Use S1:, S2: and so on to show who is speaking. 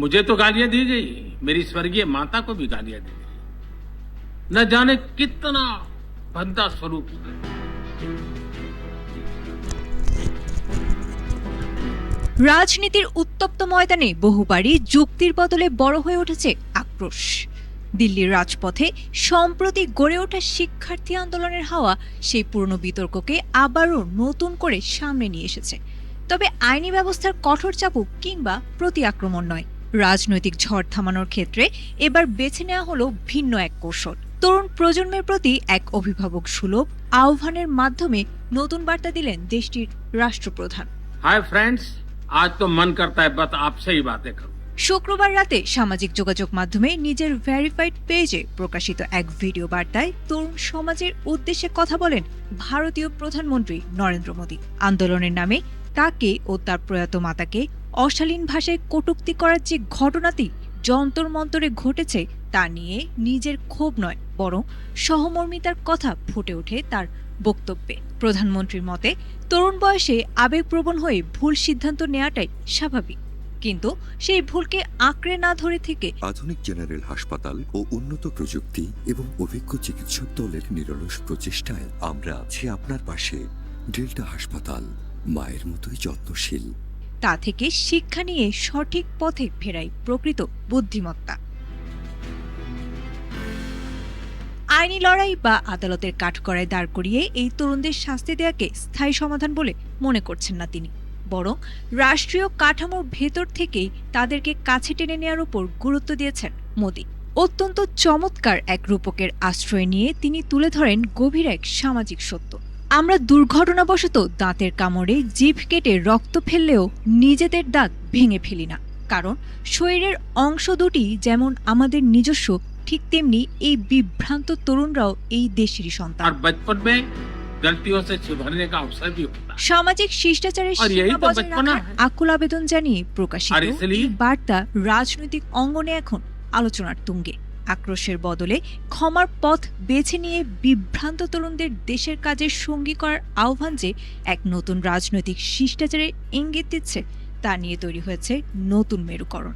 S1: मुझे तो गालियां दी गई, मेरी स्वर्गीय माता को भी गालियां दी गई। न जाने कितना भद्दा स्वरूप।
S2: রাজনীতির উত্তপ্ত ময়দানে বহুবারই যুক্তির বদলে বড় হয়ে উঠেছে আক্রোশ। দিল্লির রাজপথে সম্প্রতি গড়ে ওঠা শিক্ষার্থী আন্দোলনের হাওয়া সেই পুরনো বিতর্ককে আবারও নতুন করে সামনে নিয়ে এসেছে। তবে আইনি ব্যবস্থার কঠোর চাপুক কিংবা প্রতি আক্রমণ নয়, রাজনৈতিক ঝড় থামানোর ক্ষেত্রে এবার বেছে নেওয়া হলো ভিন্ন এক কৌশল। তরুণ প্রজন্মের প্রতি এক অভিভাবক সুলভ আহ্বানের মাধ্যমে নতুন বার্তা দিলেন দেশটির রাষ্ট্রপ্রধান।
S1: हाय फ्रेंड्स, आज तो मन करता है बस आपसे ही बातें करूं।
S2: শুক্রবার রাতে সামাজিক যোগাযোগ মাধ্যমে নিজের ভেরিফাইড পেজে প্রকাশিত এক ভিডিও বার্তায় তরুণ সমাজের উদ্দেশ্যে কথা বলেন ভারতীয় প্রধানমন্ত্রী নরেন্দ্র মোদী। আন্দোলনের নামে তাকে ও তার প্রয়াত মাতাকে অশালীন ভাষায় কটূক্তি করার যে ঘটনাটি যন্তর মন্তরে ঘটেছে তা নিয়ে নিজের ক্ষোভ নয়, বরং সহমর্মিতার কথা ফুটে ওঠে তার বক্তব্যে। প্রধানমন্ত্রীর মতে তরুণ বয়সে আবেগপ্রবণ হয়ে ভুল সিদ্ধান্ত নেওয়াটাই স্বাভাবিক, কিন্তু সেই ভুলকে আঁকড়ে না ধরে থেকে
S3: আধুনিক জেনারেল হাসপাতাল ও উন্নত প্রযুক্তি এবং অভিজ্ঞ চিকিৎসক দলের নিরলস প্রচেষ্টায় আমরা আছি আপনার পাশে। ডেল্টা হাসপাতাল, মায়ের মতোই যত্নশীল।
S2: তা থেকে শিক্ষা নিয়ে সঠিক পথে ফেরাই প্রকৃত বুদ্ধিমত্তা। আইনি লড়াই বা আদালতের কাঠগড়ায় দাঁড় করিয়ে এই তরুণদের শাস্তি দেওয়াকে স্থায়ী সমাধান বলে মনে করছেন না তিনি, বরং রাষ্ট্রীয় কাঠামোর ভেতর থেকেই তাদেরকে কাছে টেনে নেওয়ার উপর গুরুত্ব দিয়েছেন মোদী। অত্যন্ত চমৎকার এক রূপকের আশ্রয় নিয়ে তিনি তুলে ধরেন গভীর এক সামাজিক সত্য। আমরা দুর্ঘটনাবশত দাঁতের কামড়ে জিভ কেটে রক্ত ফেললেও নিজেদের দাঁত ভেঙে ফেলি না, কারণ শরীরের অংশ দুটি যেমন আমাদের নিজস্ব, ঠিক তেমনি এই বিভ্রান্ত তরুণরাও এই দেশেরই সন্তান।
S1: और बचपन में गलतियों से सुधरने का अवसर भी होता है।
S2: সামাজিক শিষ্টাচারের
S1: আর এই
S2: সীমা
S1: তো
S2: বজায়
S1: বচপনা
S2: রাখার আকুল আবেদন জানিয়ে প্রকাশিত
S1: আর ইসলিয়ে
S2: এই বার্তা রাজনৈতিক অঙ্গনে এখন আলোচনার তুঙ্গে। আক্রোশের বদলে ক্ষমার পথ বেছে নিয়ে বিভ্রান্ত তরুণদের দেশের কাজের সঙ্গী করার আহ্বান যে এক নতুন রাজনৈতিক শিষ্টাচারের ইঙ্গিত দিচ্ছে, তা নিয়ে তৈরি হয়েছে নতুন মেরুকরণ।